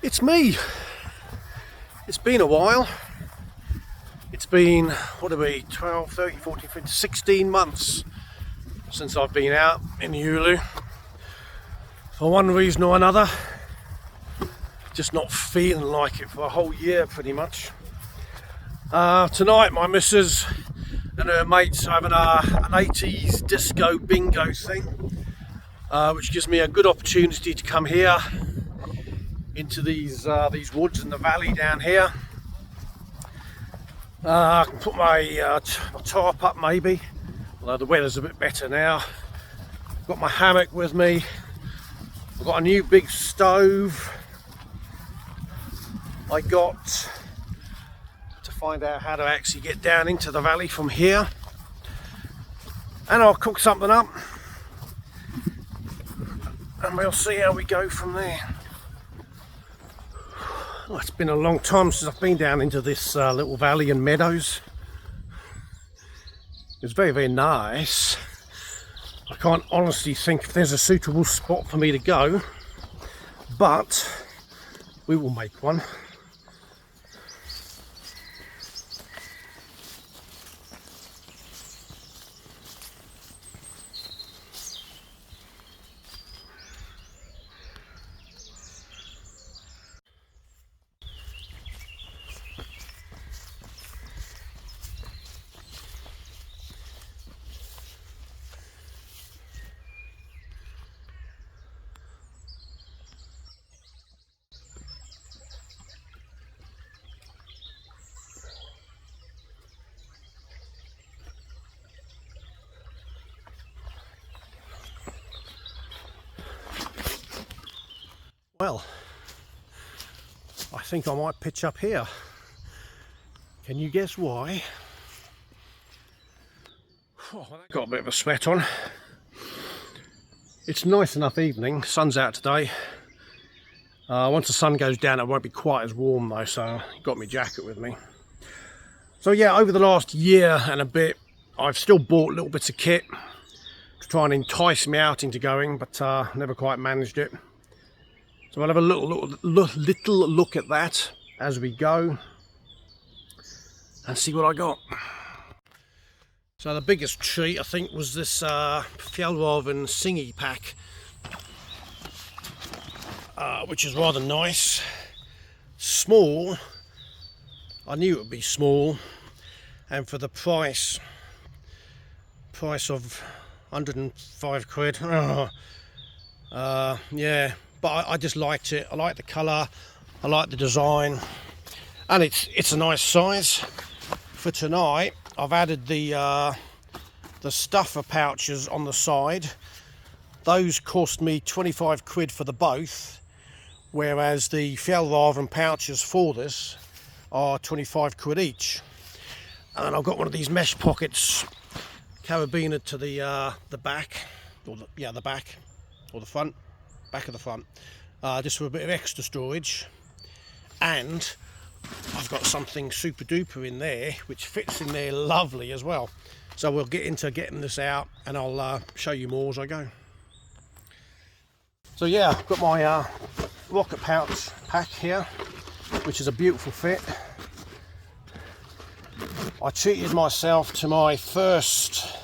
It's me. It's been a while. It's been, what are we, 12, 13, 14, 15, 16 months since I've been out in Ulu. For one reason or another. Just not feeling like it for a whole year pretty much. Tonight my missus and her mates are having an 80s disco bingo thing, which gives me a good opportunity to come here into these woods in the valley down here. I can put my tarp up maybe, although the weather's a bit better now. I've got my hammock with me. I've got a new big stove. I got to find out how to actually get down into the valley from here, and I'll cook something up and we'll see how we go from there. Well, it's been a long time since I've been down into this little valley and meadows. It's very, very nice. I can't honestly think if there's a suitable spot for me to go, but we will make one. Well, I think I might pitch up here. Can you guess why? Oh, I got a bit of a sweat on. It's a nice enough evening, sun's out today. Once the sun goes down it won't be quite as warm though, so I've got my jacket with me. So yeah, over the last year and a bit I've still bought little bits of kit to try and entice me out into going, but never quite managed it. So I'll have a little look at that as we go and see what I got. So the biggest treat I think was this Fjällräven Singy pack, which is rather nice. Small, I knew it would be small, and for the price of 105 quid, yeah. But I just liked it. I like the colour, I like the design, and it's a nice size. For tonight, I've added the stuffer pouches on the side. Those cost me 25 quid for the both, whereas the Fjällräven pouches for this are 25 quid each. And I've got one of these mesh pockets carabiner to the back, or the back, or the front. Back of the front, just for a bit of extra storage. And I've got something super duper in there which fits in there lovely as well. So we'll get into getting this out and I'll show you more as I go. So yeah, I've got my rocket pouch pack here, which is a beautiful fit. I treated myself to my first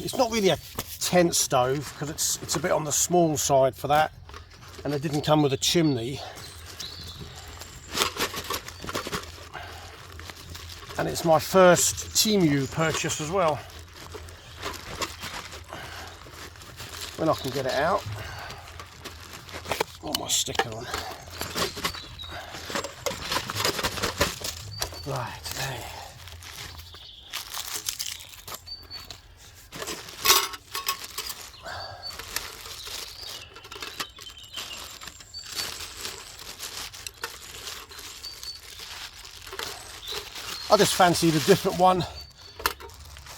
it's not really a tent stove because it's a bit on the small side for that, and it didn't come with a chimney, and it's my first Temu purchase as well. When I can get it out, got my sticker on. Right, there. I just fancied a different one.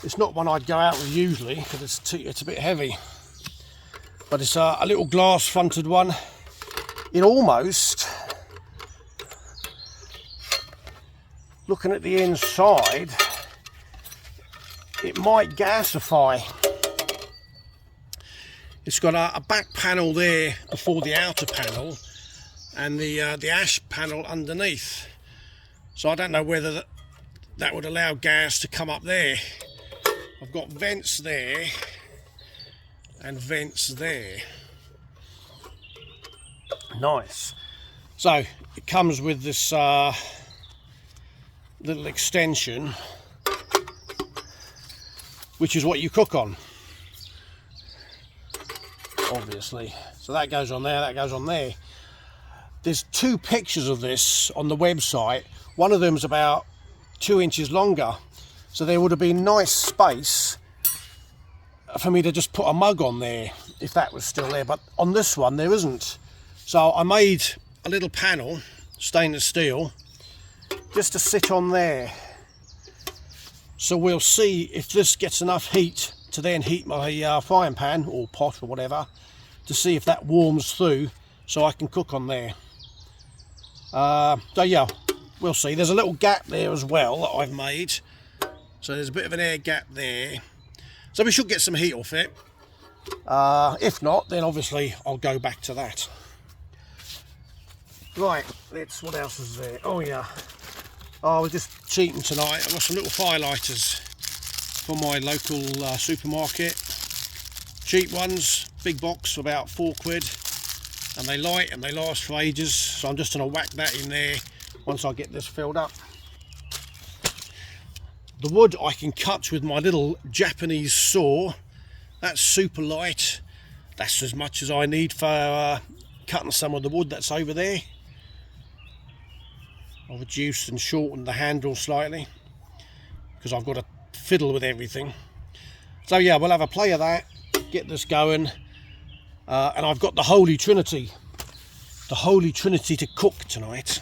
It's not one I'd go out with usually because it's a bit heavy, but it's a little glass fronted one. It almost, looking at the inside, it might gasify. It's got a back panel there before the outer panel, and the ash panel underneath. So I don't know whether that would allow gas to come up there. I've got vents there and vents there. Nice. So it comes with this little extension, which is what you cook on, obviously. So that goes on there, that goes on there. There's two pictures of this on the website. One of them's about 2 inches longer, so there would have been nice space for me to just put a mug on there if that was still there, but on this one there isn't. So I made a little panel, stainless steel, just to sit on there. So we'll see if this gets enough heat to then heat my frying pan or pot or whatever, to see if that warms through so I can cook on there. So yeah, we'll see. There's a little gap there as well that I've made, so there's a bit of an air gap there, so we should get some heat off it. If not, then obviously I'll go back to that. Right, what else is there? Oh yeah, I was just cheating tonight. I got some little firelighters from my local supermarket. Cheap ones, big box, about £4, and they light and they last for ages. So I'm just going to whack that in there once I get this filled up. The wood I can cut with my little Japanese saw. That's super light. That's as much as I need for cutting some of the wood that's over there. I've reduced and shortened the handle slightly because I've got to fiddle with everything. So yeah, we'll have a play of that, get this going, and I've got the Holy Trinity to cook tonight.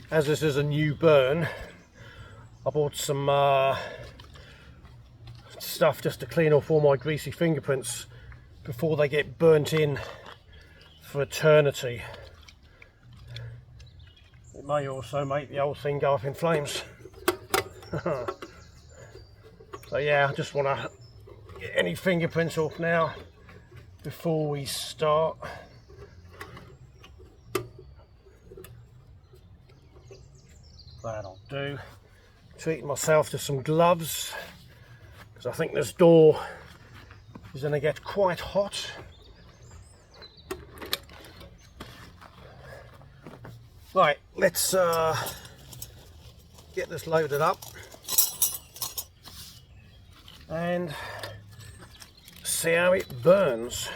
As this is a new burn, I bought some stuff just to clean off all my greasy fingerprints before they get burnt in for eternity. It may also make the whole thing go up in flames. So yeah, I just want to get any fingerprints off now before we start. That'll do. Treating myself to some gloves because I think this door is going to get quite hot. Right, let's get this loaded up and see how it burns.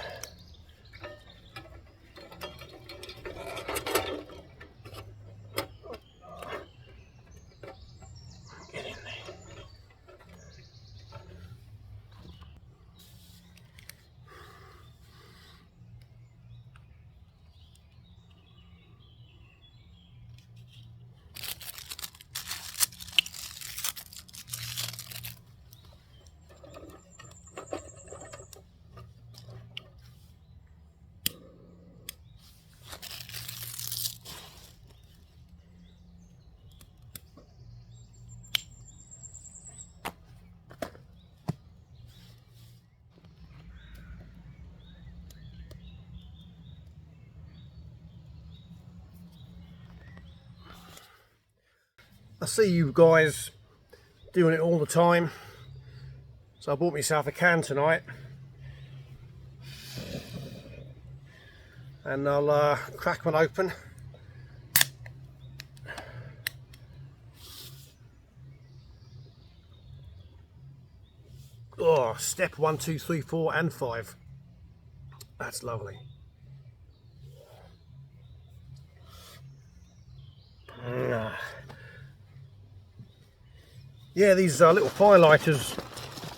I see you guys doing it all the time, so I bought myself a can tonight, and I'll crack one open. Oh, step 1, 2, 3, 4 and 5. That's lovely. Yeah, these little firelighters,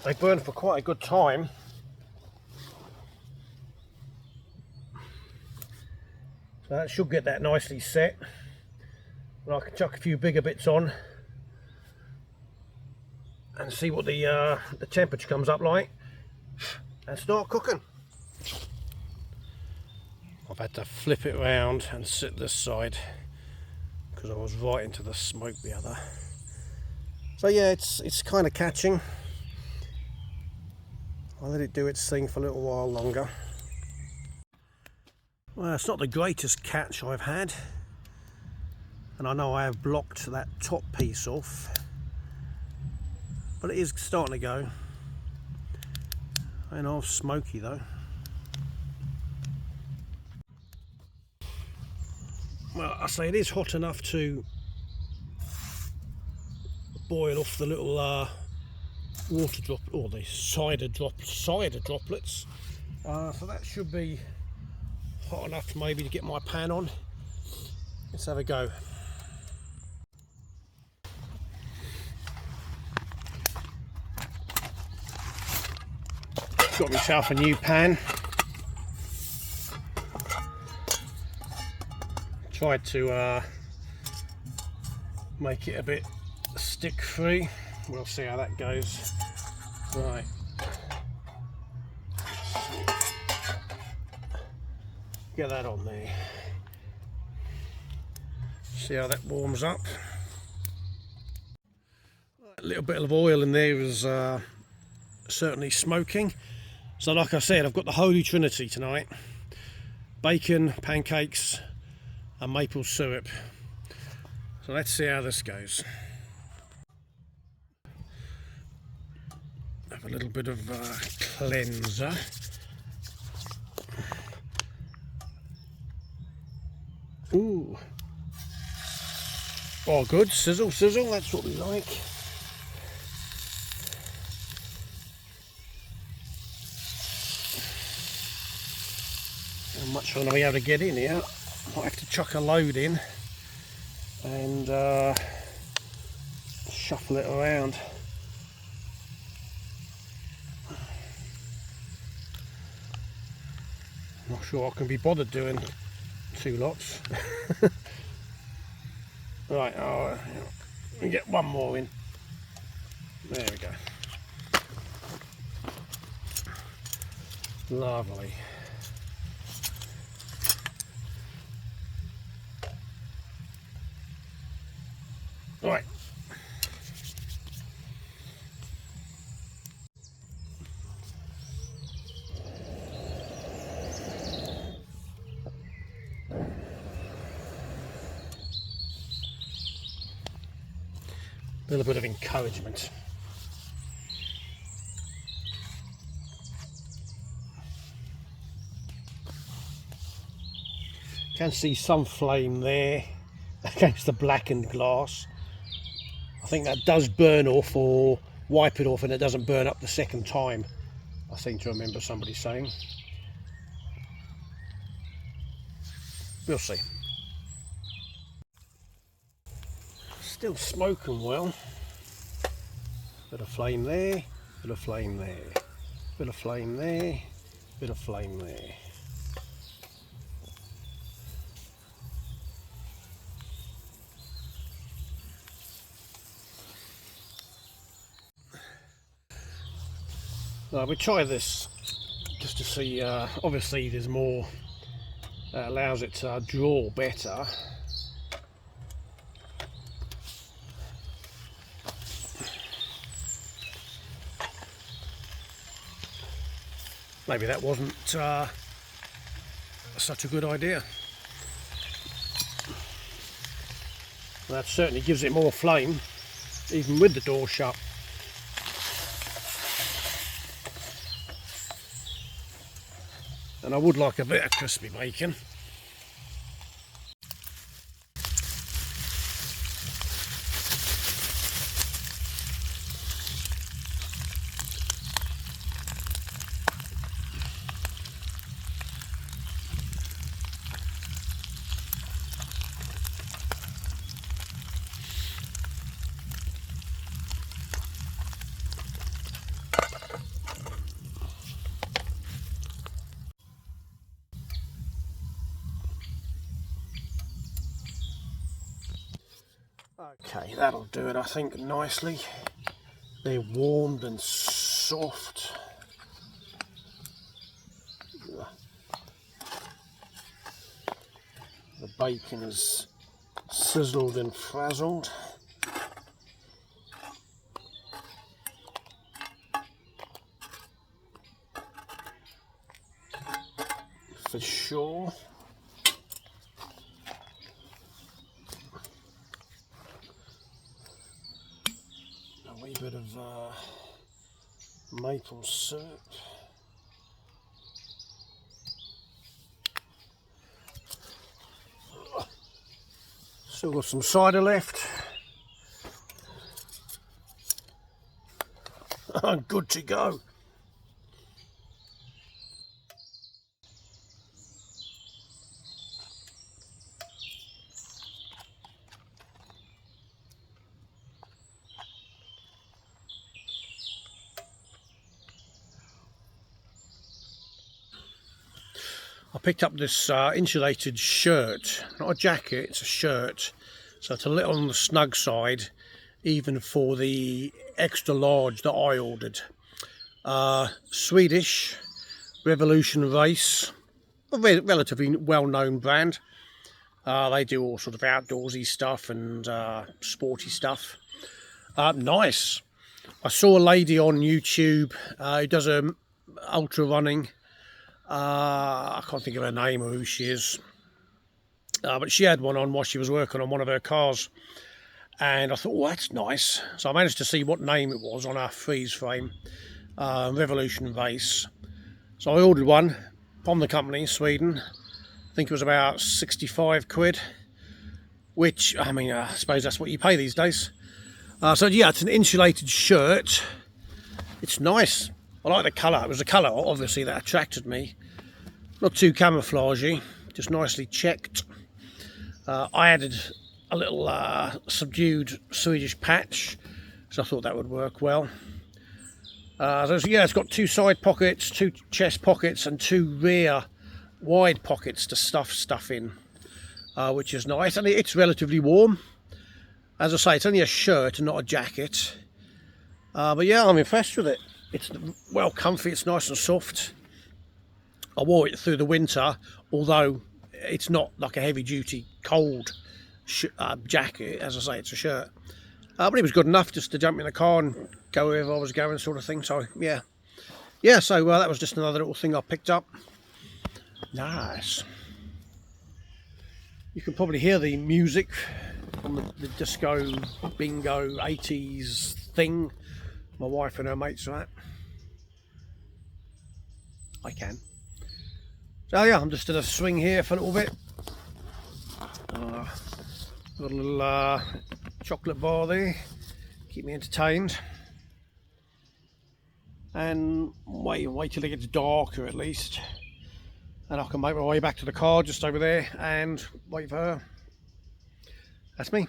they burn for quite a good time. So that should get that nicely set. And I can chuck a few bigger bits on and see what the temperature comes up like and start cooking. I've had to flip it around and sit this side because I was right into the smoke the other. So yeah, it's kind of catching. I'll let it do its thing for a little while longer. Well, it's not the greatest catch I've had, and I know I have blocked that top piece off, but it is starting to go. And off smoky though. Well, I say it is hot enough to boil off the little water drop, or the cider droplets. So that should be hot enough maybe to get my pan on. Let's have a go. Got myself a new pan. Tried to make it a bit stick free. We'll see how that goes. Right. Get that on there. See how that warms up. A little bit of oil in there is certainly smoking. So like I said, I've got the holy trinity tonight. Bacon, pancakes and maple syrup. So let's see how this goes. Have a little bit of cleanser. Ooh. Oh good, sizzle, sizzle, that's what we like. How much I'm going to be able to get in here. Might have to chuck a load in and shuffle it around. Not sure I can be bothered doing 2 lots. Right, let me get one more in. There we go. Lovely. Right. A little bit of encouragement. Can see some flame there against the blackened glass. I think that does burn off or wipe it off and it doesn't burn up the second time. I seem to remember somebody saying. We'll see. Still smoking well. Bit of flame there, bit of flame there, bit of flame there, bit of flame there. Well, we try this just to see, obviously there's more that allows it to draw better. Maybe that wasn't such a good idea. That certainly gives it more flame, even with the door shut. And I would like a bit of crispy bacon. Okay, that'll do it, I think, nicely. They're warmed and soft. The bacon is sizzled and frazzled. For sure. A wee bit of maple syrup. Still got some cider left. Good to go. I picked up this insulated shirt, not a jacket, it's a shirt, so it's a little on the snug side, even for the extra large that I ordered. Swedish Revolution Race, a relatively well-known brand. They do all sort of outdoorsy stuff and sporty stuff. Nice. I saw a lady on YouTube who does ultra running. I can't think of her name or who she is, but she had one on while she was working on one of her cars, and I thought, oh, that's nice. So I managed to see what name it was on our freeze frame, Revolution Race. So I ordered one from the company, Sweden. I think it was about 65 quid, which, I mean, I suppose that's what you pay these days. So yeah, it's an insulated shirt. It's nice. I like the colour. It was the colour, obviously, that attracted me. Not too camouflagey, just nicely checked. I added a little subdued Swedish patch, so I thought that would work well. So yeah, it's got 2 side pockets, 2 chest pockets, and 2 rear wide pockets to stuff stuff in, which is nice. And it's relatively warm. As I say, it's only a shirt and not a jacket. But yeah, I'm impressed with it. It's well comfy, it's nice and soft. I wore it through the winter, although it's not like a heavy duty cold jacket. As I say, it's a shirt. But it was good enough just to jump in the car and go wherever I was going, sort of thing. So yeah. Yeah, so that was just another little thing I picked up. Nice. You can probably hear the music from the disco bingo 80s thing my wife and her mates are at. I can. So yeah, I'm just in a swing here for a little bit. Got a little chocolate bar there, keep me entertained. And wait till it gets darker at least. And I can make my way back to the car just over there and wait for her. That's me.